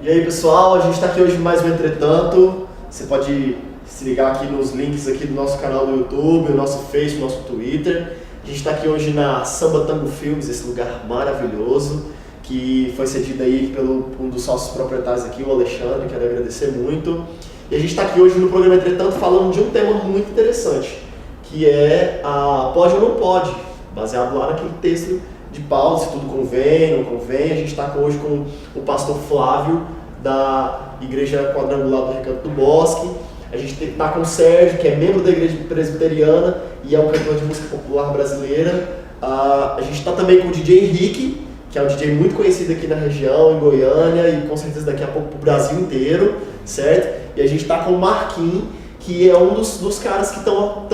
E aí pessoal, a gente está aqui hoje em mais um Entretanto. Você pode se ligar aqui nos links aqui do nosso canal do YouTube, o nosso Facebook, o nosso Twitter. A gente está aqui hoje na Samba Tango Filmes, esse lugar maravilhoso, que foi cedido aí pelo um dos sócios proprietários aqui, o Alexandre, quero agradecer muito. E a gente está aqui hoje no programa Entretanto falando de um tema muito interessante, que é a Pode ou Não Pode, baseado lá naquele texto de Paulo, se tudo convém, não convém. A gente está hoje com o pastor Flávio, da Igreja Quadrangular do Recanto do Bosque. A gente está com o Sérgio, que é membro da Igreja Presbiteriana e é um cantor de música popular brasileira. A gente está também com o DJ Henrique, que é um DJ muito conhecido aqui na região, em Goiânia, e com certeza daqui a pouco para o Brasil inteiro, certo? E a gente está com o Marquinhos, que é um dos caras que estão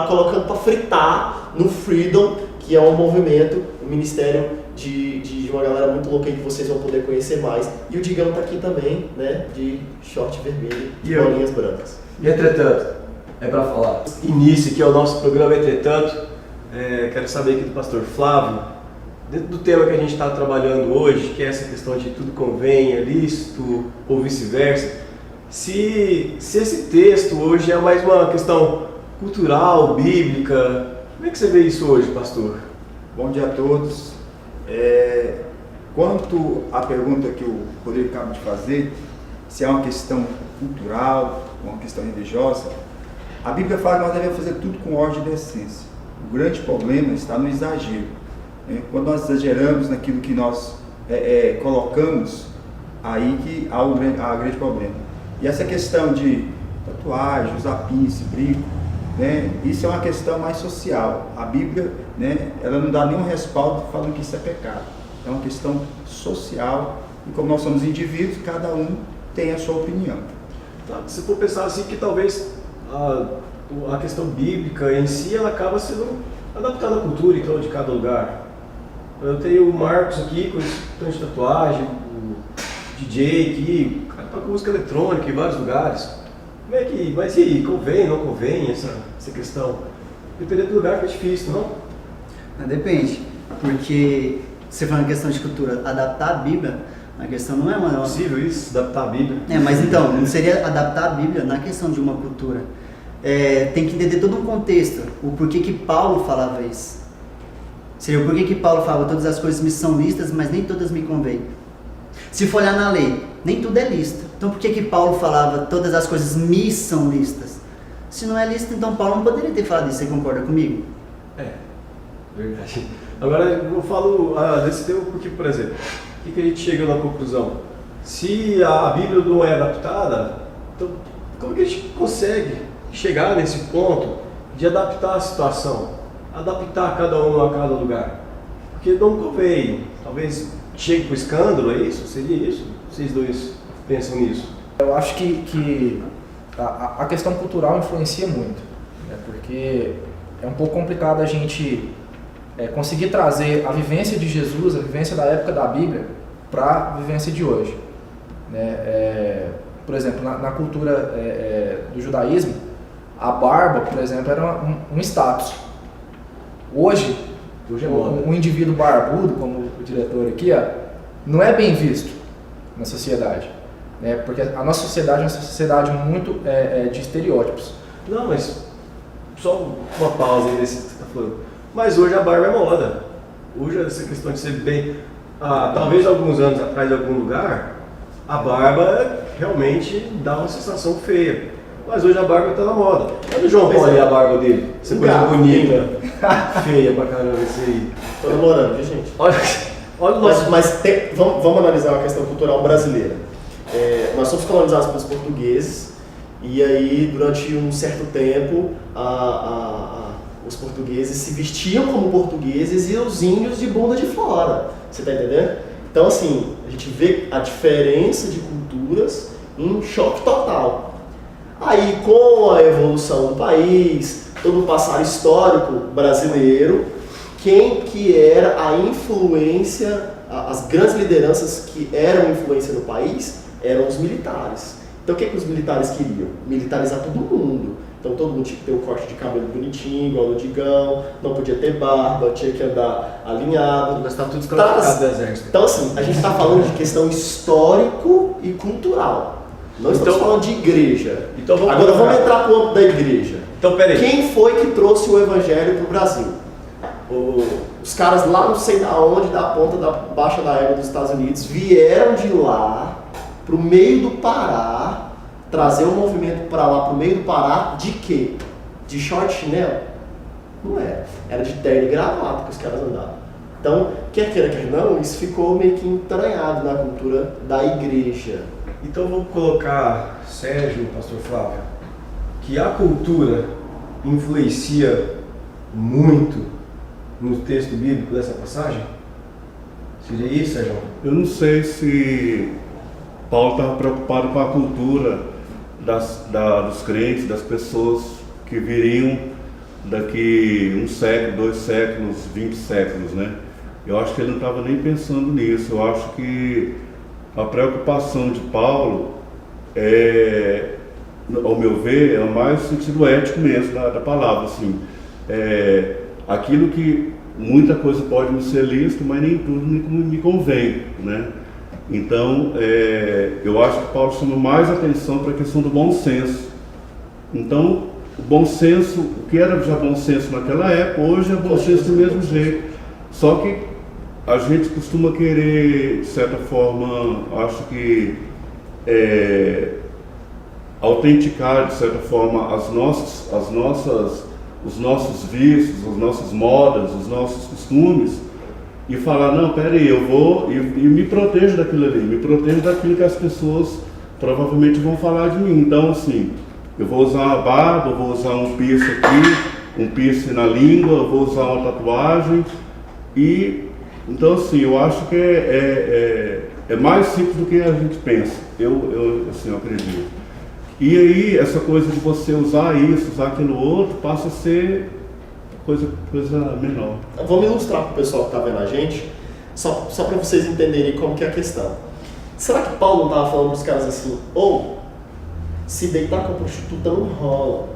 colocando para fritar no Freedom, que é um movimento, um ministério de uma galera muito louca aí que vocês vão poder conhecer mais. E o Digão está aqui também, né, de short vermelho e bolinhas brancas. E entretanto, é para falar. Início aqui ao nosso programa Entretanto, quero saber aqui do pastor Flávio, dentro do tema que a gente está trabalhando hoje, que é essa questão de tudo convém, é lícito ou vice-versa, se esse texto hoje é mais uma questão cultural, bíblica, como é que você vê isso hoje, pastor? Bom dia a todos. Quanto à pergunta que o Rodrigo acaba de fazer, se é uma questão cultural, uma questão religiosa, a Bíblia fala que nós devemos fazer tudo com ordem e decência. O grande problema está no exagero. Quando nós exageramos naquilo que nós colocamos, aí que há o grande problema. E essa questão de tatuagem, usar pince, brinco, isso é uma questão mais social. A Bíblia, ela não dá nenhum respaldo falando que isso é pecado. É uma questão social e como nós somos indivíduos, cada um tem a sua opinião. Tá, se for pensar assim que talvez a questão bíblica em si, ela acaba sendo adaptada à cultura então, de cada lugar. Eu tenho o Marcos aqui com esse tanto de tatuagem, o DJ aqui, o cara toca música eletrônica em vários lugares. Como é que, mas e aí, convém, não convém essa questão? Dependendo do lugar que é difícil, não? Depende, porque você fala na questão de cultura, adaptar a Bíblia, a questão não é uma... É possível isso, adaptar a Bíblia? Mas então, não seria adaptar a Bíblia na questão de uma cultura. Tem que entender todo um contexto, o porquê que Paulo falava isso. Seria o porquê que Paulo falava, todas as coisas me são lícitas, mas nem todas me convêm. Se for olhar na lei, nem tudo é lícito. Então por que Paulo falava, todas as coisas me são lícitas? Se não é lícito, então Paulo não poderia ter falado isso, você concorda comigo? Verdade. Agora eu falo desse tema porque, por exemplo, o que a gente chega na conclusão? Se a Bíblia não é adaptada, então como que a gente consegue chegar nesse ponto de adaptar a situação? Adaptar cada um a cada lugar? Porque não convém, talvez chegue para o escândalo, é isso? Seria isso? Vocês dois pensam nisso? Eu acho que a questão cultural influencia muito, porque é um pouco complicado a gente conseguir trazer a vivência de Jesus, a vivência da época da Bíblia, para a vivência de hoje. Por exemplo, na cultura do judaísmo, a barba, por exemplo, era um status. Hoje é um indivíduo barbudo, como o diretor aqui, não é bem visto na sociedade. Porque a nossa sociedade é uma sociedade muito de estereótipos. Não, mas só uma pausa aí nesse que você está falando. Mas hoje a barba é moda. Hoje essa questão de ser bem... talvez alguns anos atrás em algum lugar, a barba realmente dá uma sensação feia. Mas hoje a barba está na moda. Olha o João Paulo ali, a barba dele. Essa coisa bonita, feia pra caramba esse aí. Tô namorando, viu, gente? Olha o nosso... Vamos analisar a questão cultural brasileira. Nós somos colonizados pelos portugueses e aí durante um certo tempo os portugueses se vestiam como portugueses e os índios de bunda de fora. Você tá entendendo? Então assim, a gente vê a diferença de culturas em choque total. Aí com a evolução do país, todo o passado histórico brasileiro, quem que era a influência, as grandes lideranças que eram influência no país eram os militares. Então o que os militares queriam? Militarizar todo mundo. Então todo mundo tinha que ter o corte de cabelo bonitinho, igual no Digão, não podia ter barba, tinha que andar alinhado. Nós estávamos tudo desqualificados do exército. Então assim, a gente está falando de questão histórico e cultural. Não estamos falando de igreja. Então Agora vamos entrar para o âmbito da igreja. Então peraí. Quem foi que trouxe o evangelho para o Brasil? Os caras lá não sei da onde, da ponta da baixa da égua dos Estados Unidos, vieram de lá para o meio do Pará, trazer o movimento para lá, para o meio do Pará, de quê? De short chinelo? Não era. Era de terno e gravata que os caras andavam. Então, quer queira, quer não, isso ficou meio que entranhado na cultura da igreja. Então vamos colocar, Sérgio, pastor Flávio, que a cultura influencia muito no texto bíblico dessa passagem? Seria isso, Sérgio? Eu não sei se Paulo estava preocupado com a cultura dos crentes, das pessoas que viriam daqui 1 século, 2 séculos, 20 séculos, né? Eu acho que ele não estava nem pensando nisso. Eu acho que a preocupação de Paulo ao meu ver, é mais no sentido ético mesmo da palavra, assim. Aquilo que muita coisa pode me ser lícito, mas nem tudo me convém, né? Então, eu acho que Paulo chama mais atenção para a questão do bom senso. Então, o bom senso, o que era já bom senso naquela época, hoje é bom senso do mesmo jeito. Só que a gente costuma querer, de certa forma, acho que autenticar, de certa forma, os nossos vícios, as nossas modas, os nossos costumes, e falar, não, peraí, eu vou e me protejo daquilo ali, me protejo daquilo que as pessoas provavelmente vão falar de mim. Então, assim, eu vou usar uma barba, eu vou usar um piercing aqui, um piercing na língua, eu vou usar uma tatuagem, e então, assim, eu acho que é mais simples do que a gente pensa, eu acredito. E aí, essa coisa de você usar isso, usar aquilo outro, passa a ser coisa menor. Vamos ilustrar para o pessoal que está vendo a gente, só para vocês entenderem como que é a questão. Será que Paulo não estava falando para os caras assim, se deitar com a prostituta não rola,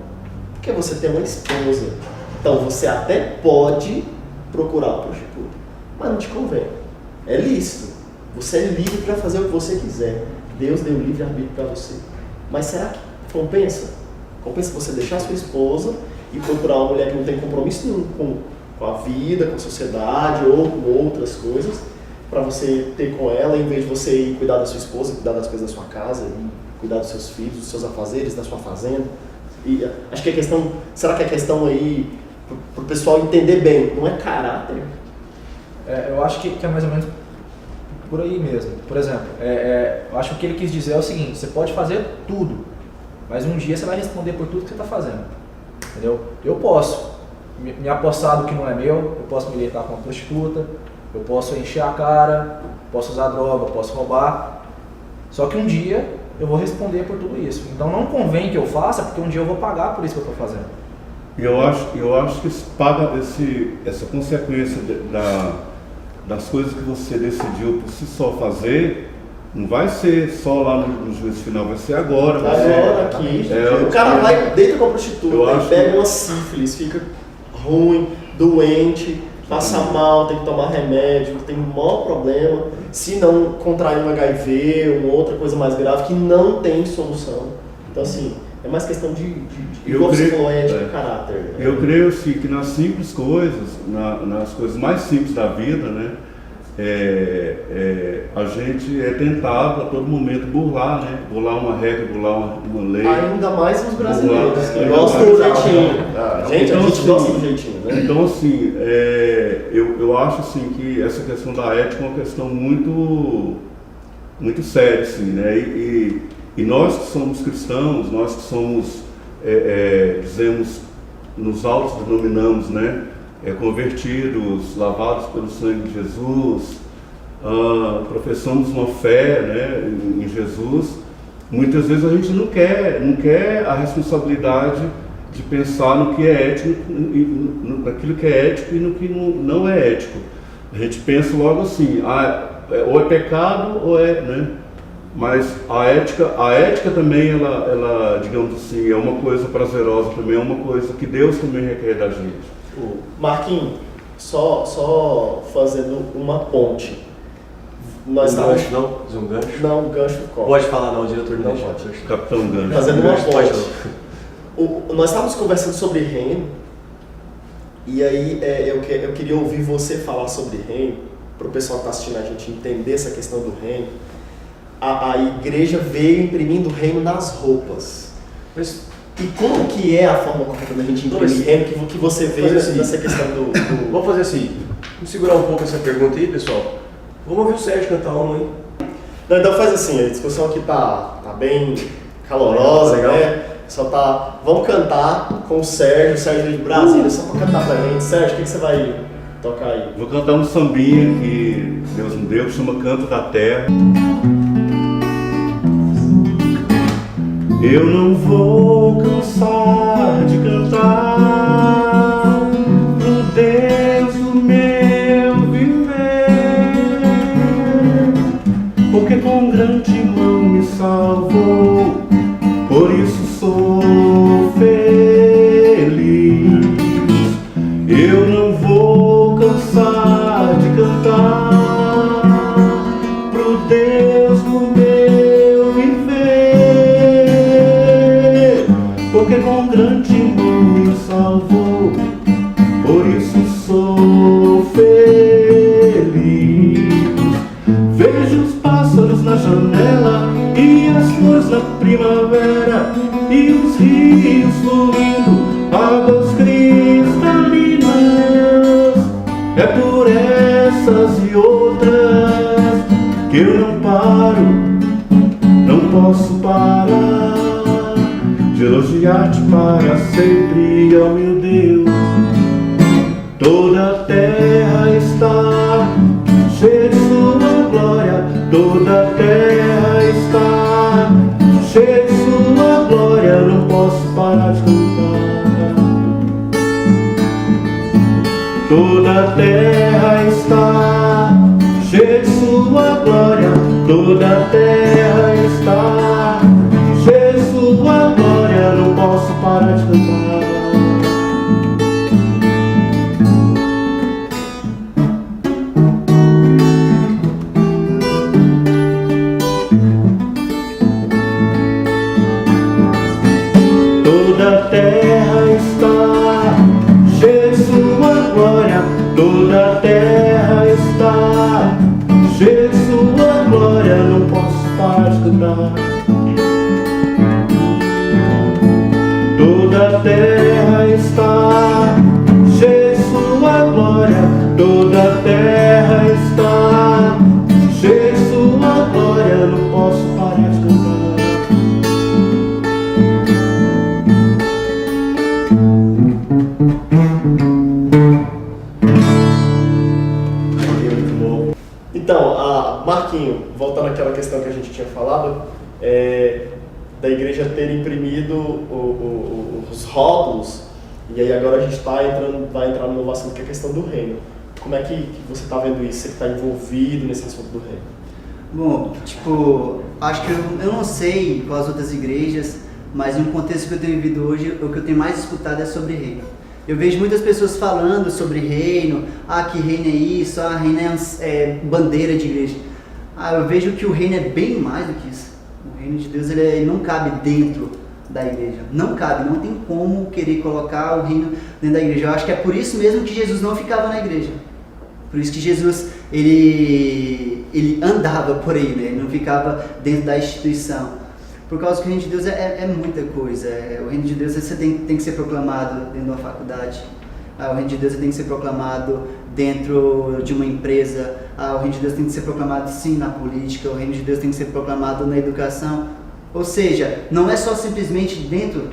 porque você tem uma esposa, então você até pode procurar a prostituta, mas não te convém, é lícito, você é livre para fazer o que você quiser, Deus deu livre-arbítrio para você. Mas será que compensa? Compensa você deixar sua esposa e procurar uma mulher que não tem compromisso nenhum com a vida, com a sociedade ou com outras coisas, para você ter com ela, em vez de você ir cuidar da sua esposa, cuidar das coisas da sua casa, e cuidar dos seus filhos, dos seus afazeres, da sua fazenda? E acho que a questão, será que a questão aí, para o pessoal entender bem, não é caráter? Eu acho que é mais ou menos por aí mesmo. Por exemplo, eu acho que o que ele quis dizer é o seguinte: você pode fazer tudo, mas um dia você vai responder por tudo que você está fazendo, entendeu? Eu posso me apossar do que não é meu, eu posso me deitar com uma prostituta, eu posso encher a cara, posso usar droga, posso roubar, só que um dia eu vou responder por tudo isso. Então não convém que eu faça, porque um dia eu vou pagar por isso que eu estou fazendo. E eu acho que essa consequência das coisas que você decidiu por si só fazer, não vai ser só lá no juízo final, vai ser agora. Agora, aqui. O cara vai, deita com a prostituta, pega uma sífilis, fica ruim, doente, passa mal, tem que tomar remédio, tem um maior problema. Se não contrair um HIV, uma outra coisa mais grave, que não tem solução. Então, assim, é mais questão de ética, caráter. Eu creio assim, que nas simples coisas, nas coisas mais simples da vida, né, a gente é tentado a todo momento burlar, né? Burlar uma regra, burlar uma lei. Ainda mais os brasileiros, que gostam do jeitinho. A gente gosta do jeitinho, né? Então, assim, eu acho assim, que essa questão da ética é uma questão muito, muito séria, assim, né? E nós que somos cristãos, nós que somos, dizemos, nos autodenominamos, né, convertidos, lavados pelo sangue de Jesus, professamos uma fé, né, em Jesus, muitas vezes a gente não quer a responsabilidade de pensar no que é ético, naquilo que é ético e no que não é ético. A gente pensa logo assim, ou é pecado ou é, né? Mas a ética também, ela, digamos assim, é uma coisa prazerosa também, é uma coisa que Deus também requer da gente. Marquinhos, só fazendo uma ponte. Gancho, não? Fazer um gancho? Não, um gancho corta. Pode falar não, o diretor não Não deixa. Capitão Gancho. Fazendo uma Gancho, pode ponte. Nós estávamos conversando sobre reino, e aí eu queria ouvir você falar sobre reino, para o pessoal que está assistindo a gente entender essa questão do reino. A igreja veio imprimindo o reino nas roupas. Mas, e como que é a forma correta da gente imprimir reino que você vê nessa questão do... Vamos fazer assim, vamos segurar um pouco essa pergunta aí, pessoal. Vamos ouvir o Sérgio cantar uma aí. Não, então faz assim, a discussão aqui tá bem calorosa, legal. né? Vamos cantar com o Sérgio de Brasília, só para cantar pra gente. Sérgio, o que você vai tocar aí? Vou cantar um sambinha que Deus me deu, que chama Canto da Terra. Eu não vou cansar de cantar pro Deus do meu viver, porque com grande mão me salvou, por isso sou feliz. Eu não vou cansar de cantar pro Deus do meu viver, porque com grande mão me salvou, por isso sou feliz. Vejo os pássaros na janela e as flores na primavera e os rios fluindo, águas cristalinas. É por essas e outras que eu não paro, não posso parar de elogiar-te para sempre, ó meu Deus. Toda a terra está cheia de sua glória, toda a terra está cheia de sua glória, não posso parar de cantar. Toda a terra está cheia de sua glória, toda a terra está cheia de sua glória, não posso parar de cantar. Toda a terra está cheia de sua glória, toda a terra está cheia de sua glória, não posso parar de cantar. Toda a terra está cheia de sua glória, toda a terra está cheia de sua glória, não posso parar de cantar. Então, Marquinho, voltando àquela questão que a gente tinha falado, da igreja ter imprimido os rótulos, e aí agora a gente vai entrar no novo assunto, que é a questão do reino. Como é que você está vendo isso? Você está envolvido nesse assunto do reino? Bom, acho que eu não sei com as outras igrejas, mas em um contexto que eu tenho vivido hoje, o que eu tenho mais escutado é sobre reino. Eu vejo muitas pessoas falando sobre reino, que reino é isso, reino é bandeira de igreja. Eu vejo que o reino é bem mais do que isso. O reino de Deus ele não cabe dentro da igreja. Não cabe, não tem como querer colocar o reino dentro da igreja. Eu acho que é por isso mesmo que Jesus não ficava na igreja. Por isso que Jesus, ele andava por aí, né? Ele não ficava dentro da instituição. Por causa que o reino de Deus é muita coisa. O reino de Deus você tem que ser proclamado dentro de uma faculdade. O reino de Deus tem que ser proclamado dentro de uma empresa. O reino de Deus tem que ser proclamado sim na política. O reino de Deus tem que ser proclamado na educação. Ou seja, não é só simplesmente dentro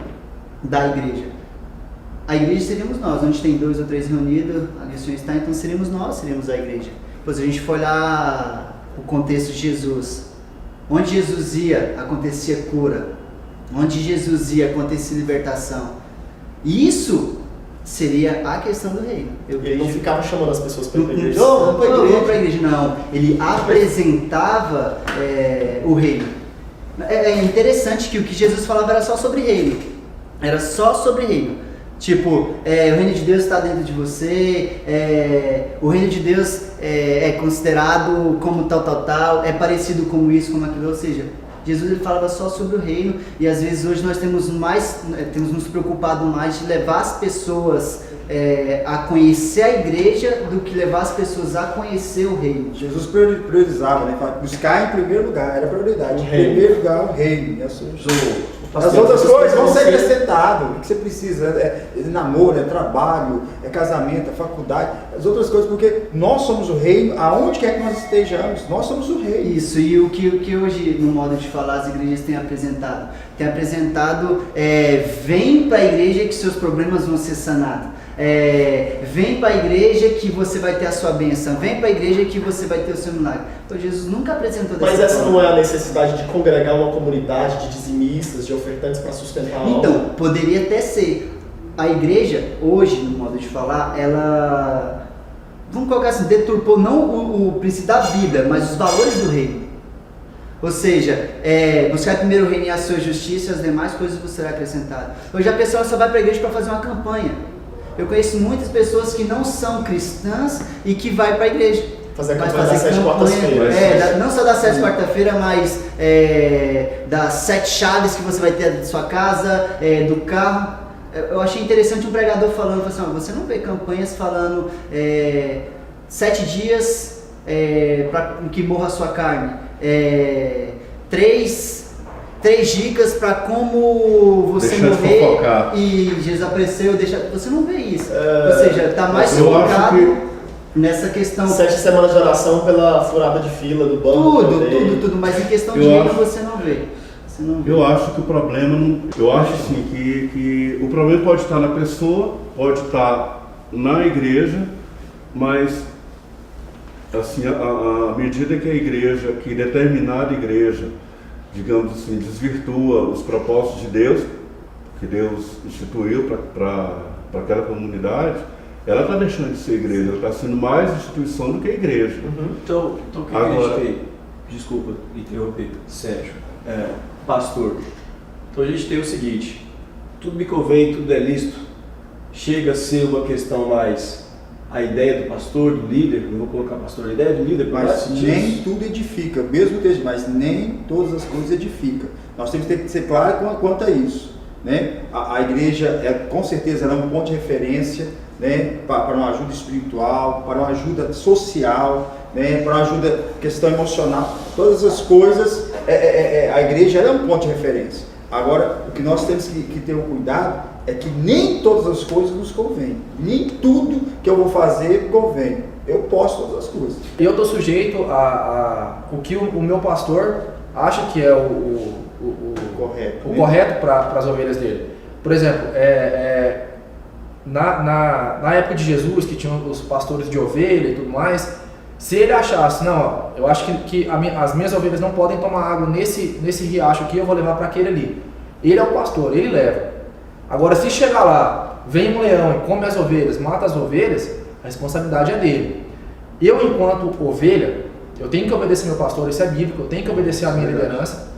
da igreja. A igreja seríamos nós, onde tem 2 ou 3 reunidos, ali o Senhor está, então seríamos nós, seríamos a igreja. Pois a gente for olhar o contexto de Jesus. Onde Jesus ia, acontecia cura. Onde Jesus ia, acontecia libertação. E isso seria a questão do reino. Ele não ficava chamando as pessoas para ir para a igreja. Não, vamos para a igreja, não. Ele apresentava o reino. É interessante que o que Jesus falava era só sobre reino. Era só sobre reino. Tipo, o reino de Deus está dentro de você, o reino de Deus é considerado como tal, é parecido com isso, como aquilo, ou seja, Jesus ele falava só sobre o reino, e às vezes hoje nós temos nos preocupado mais de levar as pessoas a conhecer a igreja do que levar as pessoas a conhecer o reino. Jesus priorizava, né? Buscar em primeiro lugar, era a prioridade. Em primeiro lugar, o reino. As outras coisas vão ser acrescentadas. O que você precisa é namoro, é trabalho, é casamento, é faculdade. As outras coisas, porque nós somos o reino, aonde quer que nós estejamos, nós somos o reino. Isso, e o que hoje, no modo de falar, as igrejas têm apresentado? Tem apresentado, vem para a igreja que seus problemas vão ser sanados. Vem para a igreja que você vai ter a sua bênção, vem para a igreja que você vai ter o seu milagre. Então Jesus nunca apresentou dessa Mas essa forma. não é a necessidade de congregar uma comunidade de dizimistas, de ofertantes para sustentar a obra? Então, poderia até ser. A igreja, hoje, no modo de falar, ela, vamos colocar assim, deturpou não o princípio da Bíblia, mas os valores do reino. Ou seja, buscar primeiro o reino e a sua justiça, e as demais coisas vos serão acrescentadas. Hoje a pessoa só vai para a igreja para fazer uma campanha. Eu conheço muitas pessoas que não são cristãs e que vai para a igreja. Fazer a campanha das 7 quartas-feiras. Não só das 7 quarta-feira, mas das 7 chaves que você vai ter da sua casa, do carro. Eu achei interessante um pregador falando assim, você não vê campanhas falando 7 dias para que morra a sua carne, 3 dicas para como você deixa morrer de fofocar. E Jesus apareceu, você não vê isso. Ou seja, está mais eu acho focado nessa questão. 7 semanas de oração pela furada de fila do banco. Tudo, mas em questão de reino você não vê. Eu acho que o problema, eu acho assim que o problema pode estar na pessoa, pode estar na igreja, mas assim, à medida que a igreja, que determinada igreja, digamos assim, desvirtua os propósitos de Deus, que Deus instituiu para aquela comunidade, ela está deixando de ser igreja, ela está sendo mais instituição do que igreja. Então o que a gente tem? Desculpa interromper, Sérgio. Pastor. Então a gente tem o seguinte: tudo me convém, tudo é lícito. Chega a ser uma questão mais a ideia do pastor, do líder, não vou colocar pastor, a ideia do líder, mas nem tudo edifica, mesmo texto, mas nem todas as coisas edificam. Nós temos que ser claros quanto a isso, né? A igreja com certeza ela é um ponto de referência, né? Para uma ajuda espiritual, para uma ajuda social, né? Para uma ajuda questão emocional, todas as coisas. A igreja ela é um ponto de referência. Agora, o que nós temos que ter um cuidado é que nem todas as coisas nos convêm. Nem tudo que eu vou fazer convém. Eu posso todas as coisas. Eu estou sujeito a o que o meu pastor acha que é o correto para as ovelhas dele. Por exemplo, na época de Jesus, que tinham os pastores de ovelha e tudo mais, se ele achasse, não, eu acho que as minhas ovelhas não podem tomar água nesse riacho aqui, eu vou levar para aquele ali. Ele é o pastor, ele leva. Agora, se chegar lá, vem um leão e come as ovelhas, mata as ovelhas, a responsabilidade é dele. Eu, enquanto ovelha, eu tenho que obedecer meu pastor, isso é bíblico, eu tenho que obedecer a minha liderança.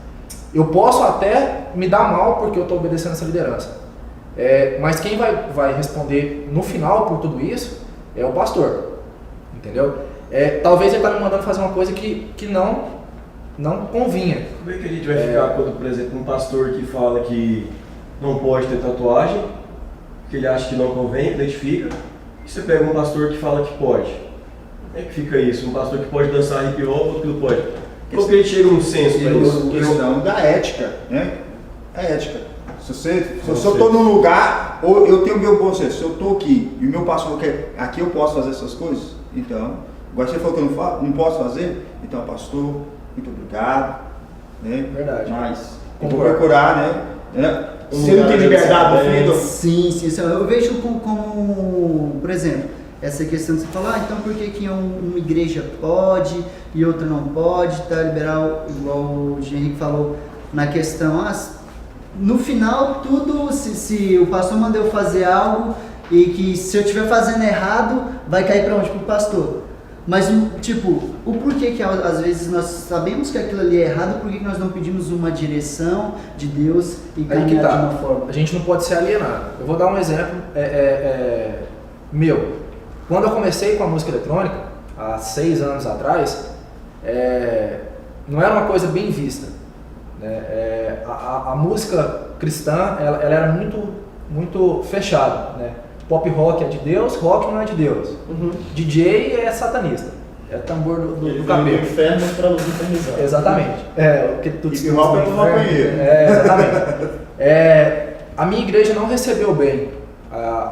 Eu posso até me dar mal porque eu estou obedecendo essa liderança. Mas quem vai responder no final por tudo isso é o pastor. Entendeu? Talvez ele está me mandando fazer uma coisa que não convinha. Como é que a gente vai ficar quando, por exemplo, um pastor que fala que não pode ter tatuagem, que ele acha que não convém, identifica, e você pega um pastor que fala que pode? Como é que fica isso? Um pastor que pode dançar hip hop, outro que não pode? Como que ele chega num senso para isso? Questão da ética, né? A ética. Se eu estou num lugar, ou eu tenho o meu bom senso, se eu estou aqui e o meu pastor quer, aqui eu posso fazer essas coisas, então, agora você falou que eu não posso fazer, então, pastor, muito obrigado, né? Verdade. Mas eu vou procurar, né? Você não tem liberdade, filho? Sim. Eu vejo como, por exemplo, essa questão de você falar, então por que uma igreja pode e outra não pode, tá liberal, igual o Henrique falou na questão, no final tudo, se o pastor mandou fazer algo, e que se eu estiver fazendo errado, vai cair para onde? Pro pastor. Mas, tipo, o porquê que às vezes nós sabemos que aquilo ali é errado, por que nós não pedimos uma direção de Deus e caminhar de uma forma? A gente não pode ser alienado. Eu vou dar um exemplo meu. Quando eu comecei com a música eletrônica, há 6 anos atrás, não era uma coisa bem vista. Né? A música cristã, ela era muito fechada. Né? Pop rock é de Deus, rock não é de Deus. Uhum. DJ é satanista, é tambor do cabelo. Do inferno para nos infernizar. Exatamente. Porque tudo E rock é um maconheiro. exatamente. A minha igreja não recebeu bem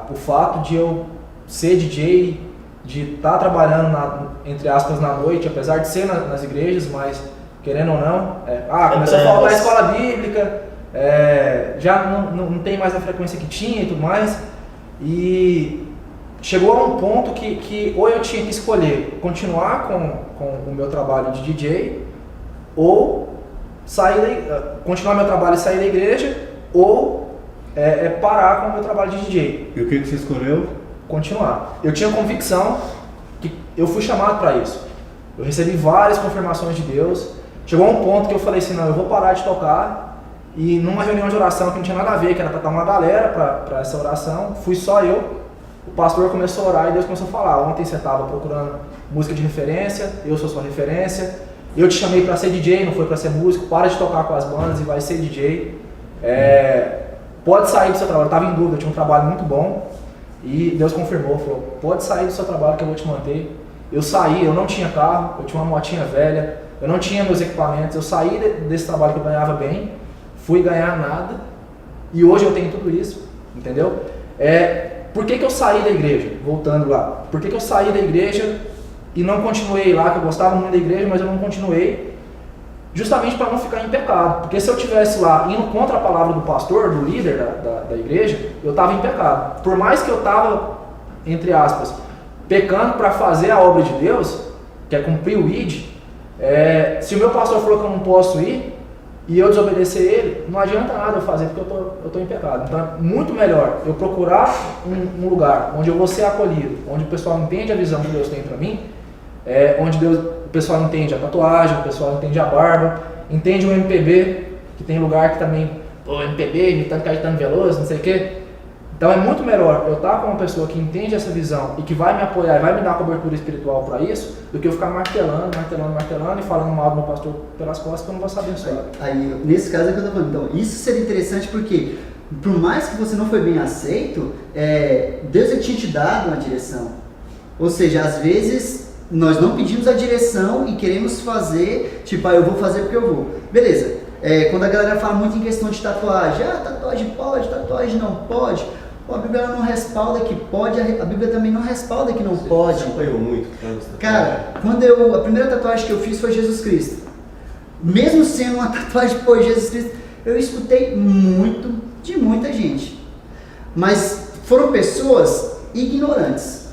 o fato de eu ser DJ, de estar trabalhando, entre aspas, na noite, apesar de ser nas igrejas, mas querendo ou não, começou a faltar a escola bíblica, já não tem mais a frequência que tinha e tudo mais. E chegou a um ponto que ou eu tinha que escolher continuar com o meu trabalho de DJ, ou continuar meu trabalho e sair da igreja, ou parar com o meu trabalho de DJ. E o que você escolheu? Continuar. Eu tinha convicção que eu fui chamado para isso. Eu recebi várias confirmações de Deus. Chegou a um ponto que eu falei assim, não, eu vou parar de tocar. E numa reunião de oração que não tinha nada a ver, que era para estar uma galera para essa oração, fui só eu. O pastor começou a orar e Deus começou a falar: ontem você estava procurando música de referência, eu sou sua referência. Eu te chamei para ser DJ, não foi para ser músico. Para de tocar com as bandas e vai ser DJ. Pode sair do seu trabalho. Eu estava em dúvida, eu tinha um trabalho muito bom. E Deus confirmou, falou: pode sair do seu trabalho que eu vou te manter. Eu saí, eu não tinha carro, eu tinha uma motinha velha, eu não tinha meus equipamentos. Eu saí desse trabalho que eu ganhava bem, fui ganhar nada, e hoje eu tenho tudo isso, entendeu? Por que eu saí da igreja? Voltando lá, por que eu saí da igreja e não continuei lá, que eu gostava muito da igreja, mas eu não continuei, justamente para não ficar em pecado, porque se eu estivesse lá indo contra a palavra do pastor, do líder da igreja, eu estava em pecado. Por mais que eu estava, entre aspas, pecando para fazer a obra de Deus, que é cumprir o ID, se o meu pastor falou que eu não posso ir, e eu desobedecer ele, não adianta nada eu fazer, porque eu estou em pecado. Então é muito melhor eu procurar um lugar onde eu vou ser acolhido, onde o pessoal entende a visão que Deus tem para mim, onde o pessoal entende a tatuagem, o pessoal entende a barba, entende o MPB, que tem lugar que também, MPB, imitando Caetano Veloso, não sei o quê. Então é muito melhor eu estar com uma pessoa que entende essa visão e que vai me apoiar, vai me dar cobertura espiritual para isso, do que eu ficar martelando e falando mal do meu pastor pelas costas que eu não vou ser abençoado. Aí, nesse caso é que eu tô falando. Então, isso seria interessante porque, por mais que você não foi bem aceito, Deus já tinha te dado uma direção. Ou seja, às vezes nós não pedimos a direção e queremos fazer, tipo, eu vou fazer porque eu vou. Beleza. Quando a galera fala muito em questão de tatuagem, tatuagem pode, tatuagem não pode. A Bíblia não respalda que pode, a Bíblia também não respalda que não pode. Você apanhou muito? Cara, a primeira tatuagem que eu fiz foi Jesus Cristo. Mesmo sendo uma tatuagem por Jesus Cristo, eu escutei muito de muita gente. Mas foram pessoas ignorantes.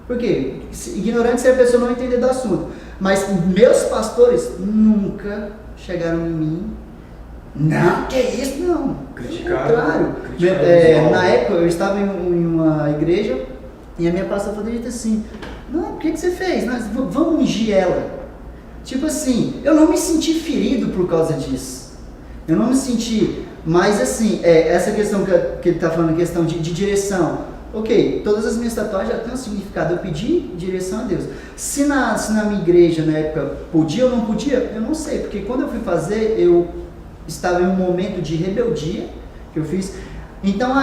Por quê? Ignorantes é a pessoa não entender do assunto. Mas meus pastores nunca chegaram em mim. Não, que isso não. Criticaram. Na época eu estava em uma igreja e a minha pastora falou assim: não, por que você fez? Vamos ungir ela. Tipo assim, eu não me senti ferido por causa disso. Eu não me senti, mas assim, essa questão que ele está falando, questão de direção. Ok, todas as minhas tatuagens já têm um significado, eu pedi direção a Deus. Se na minha igreja na época podia ou não podia, eu não sei, porque quando eu fui fazer, eu estava em um momento de rebeldia que eu fiz. Então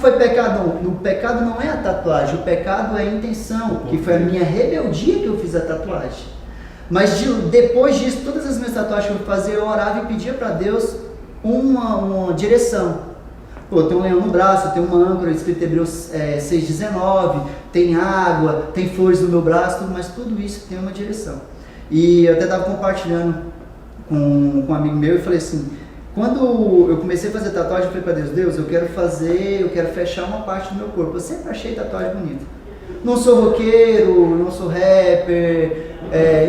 foi pecado. O pecado não é a tatuagem, o pecado é a intenção, que foi a minha rebeldia que eu fiz a tatuagem. Mas depois disso, todas as minhas tatuagens que eu fazia, eu orava e pedia para Deus uma direção. Tem um leão no braço, tem uma âncora escrito Hebreus 6,19, tem água, tem flores no meu braço, mas tudo isso tem uma direção. E eu até estava compartilhando com um amigo meu e falei assim: quando eu comecei a fazer tatuagem, eu falei para Deus, eu quero fechar uma parte do meu corpo. Eu sempre achei tatuagem bonita. Não sou roqueiro, não sou rapper,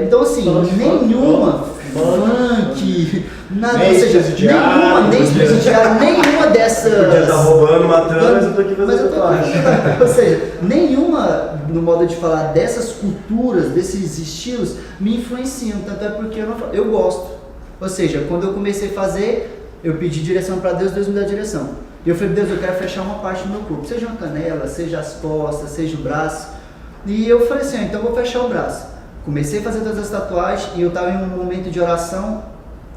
então assim, nenhuma funk, nada, Nem ou seja, presidiário, nem presidiário, nenhuma dessas... Podia estar roubando, matando, mas eu tô aqui Mas fazendo eu tô tatuagem. Ou seja, nenhuma, no modo de falar, dessas culturas, desses estilos, me influenciam, tanto é porque eu gosto. Ou seja, quando eu comecei a fazer, eu pedi direção para Deus, Deus me dá direção. E eu falei, Deus, eu quero fechar uma parte do meu corpo, seja uma canela, seja as costas, seja o braço. E eu falei assim, então eu vou fechar o braço. Comecei a fazer todas as tatuagens e eu estava em um momento de oração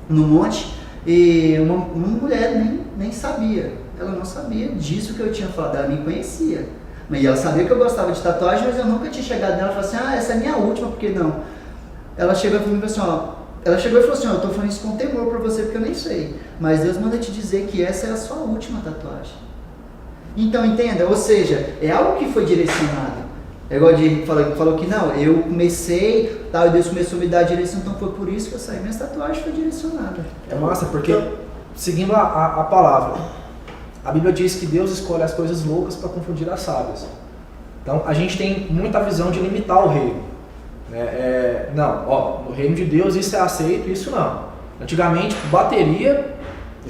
no monte e uma mulher nem sabia. Ela não sabia disso que eu tinha falado, ela me conhecia. Mas ela sabia que eu gostava de tatuagem, mas eu nunca tinha chegado nela e falado assim, essa é a minha última, por que não? Ela chegou e falou assim, eu estou falando isso com temor para você porque eu nem sei. Mas Deus manda te dizer que essa é a sua última tatuagem. Então entenda, ou seja, é algo que foi direcionado. É igual de falou que não, eu comecei, tal, e Deus começou a me dar a direção, então foi por isso que eu saí. Minha tatuagem foi direcionada. É massa, porque seguindo a palavra, a Bíblia diz que Deus escolhe as coisas loucas para confundir as sábias. Então a gente tem muita visão de limitar o reino. No reino de Deus isso é aceito, isso não. Antigamente, bateria...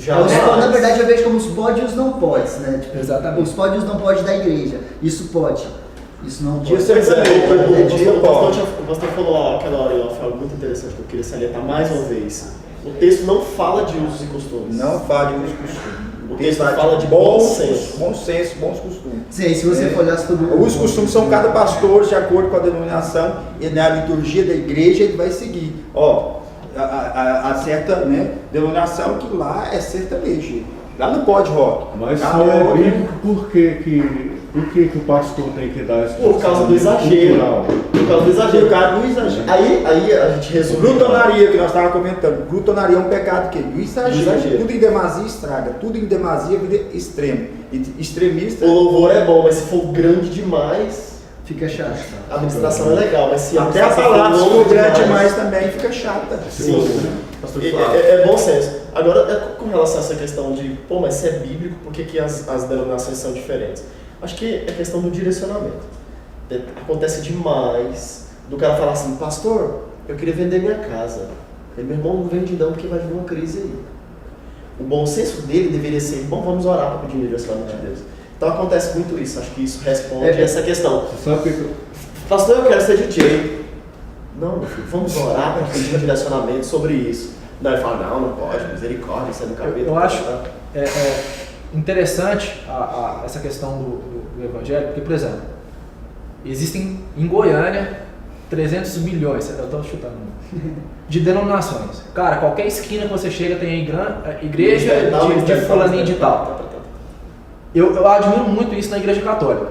Na verdade eu vejo como os pode e os não podes, né? Tipo, exatamente. Os pode e os não pode da igreja. Isso pode. Isso não pode. O pastor falou aquela hora em off, algo muito interessante que eu queria salientar mais uma vez. O texto não fala de usos e costumes. Não fala de usos e costumes. O texto fala de bom senso. Bom senso, bons costumes. Sim, se você for olhar tudo. Os costumes são cada pastor, de acordo com a denominação e na liturgia da igreja, ele vai seguir. A certa denominação que lá é sertanejo. Lá não pode rock. Mas se é bíblico, por que o pastor tem que dar esse Por causa do exagero. Por causa do exagero. Aí a gente resume. Glutonaria, que nós estávamos comentando. Glutonaria é um pecado que do exagero. Tudo em demasia estraga. Tudo em demasia vira extremo. Extremista. O louvor é bom, mas se for grande demais, fica chato. A administração é legal, mas se até a palavra se for grande demais também fica chata. Sim. É bom senso. Agora, com relação a essa questão de, mas se é bíblico, por que as denominações são diferentes? Acho que é questão do direcionamento. Acontece demais do cara falar assim, pastor, eu queria vender minha casa. Meu irmão, não vende não, porque vai vir uma crise aí. O bom senso dele deveria ser, vamos orar para pedir o direcionamento de Deus. Então acontece muito isso, acho que isso responde a essa questão. Pastor, eu quero ser DJ. Não, meu filho, vamos orar para pedir um direcionamento sobre isso. Não, ele fala, não pode, misericórdia, isso é do capeta. Eu acho interessante essa questão do evangelho, porque, por exemplo, existem em Goiânia 300 milhões, eu estou chutando, de denominações. Cara, qualquer esquina que você chega tem a igreja de fulaninho de tal. Eu admiro muito isso na igreja católica.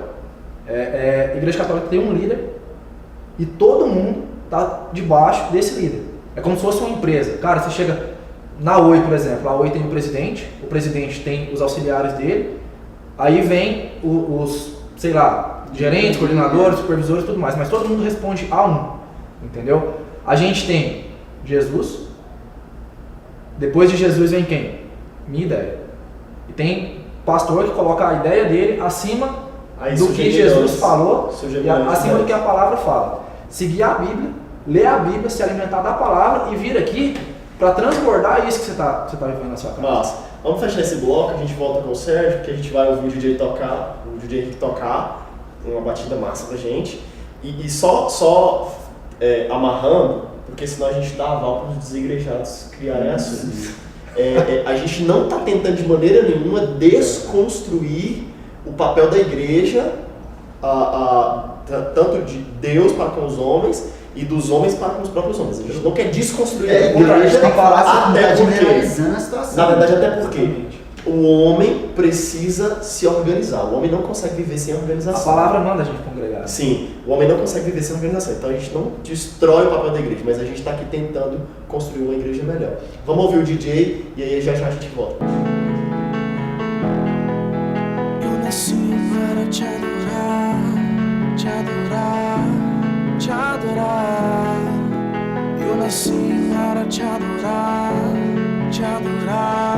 A igreja católica tem um líder e todo mundo está debaixo desse líder. É como se fosse uma empresa. Cara, você chega na Oi, por exemplo, a Oi tem o presidente tem os auxiliares dele, aí vem os gerentes, coordenadores, supervisores e tudo mais, mas todo mundo responde a um, entendeu? A gente tem Jesus, depois de Jesus vem quem? Minha ideia. E tem pastor que coloca a ideia dele acima do que Jesus falou e acima do que a palavra fala. Seguir a Bíblia, ler a Bíblia, se alimentar da palavra e vir aqui para transbordar isso que você tá vivendo na sua casa. Mas, vamos fechar esse bloco, a gente volta com o Sérgio, que a gente vai ouvir o DJ Henrique tocar uma batida massa pra gente. E só amarrando, porque senão a gente dá aval para os desigrejados criarem assuntos. A gente não está tentando de maneira nenhuma desconstruir o papel da igreja, tanto de Deus para com os homens e dos homens para com os próprios homens. A gente não quer desconstruir a igreja, até porque, na verdade, até porque o homem precisa se organizar. O homem não consegue viver sem organização. A palavra manda a gente congregar. Sim, o homem não consegue viver sem organização. Então a gente não destrói o papel da igreja, mas a gente está aqui tentando construir uma igreja melhor. Vamos ouvir o DJ e aí já a gente volta. Eu nasci para te adorar, te adorar, te adorar. Eu nasci para te adorar, te adorar.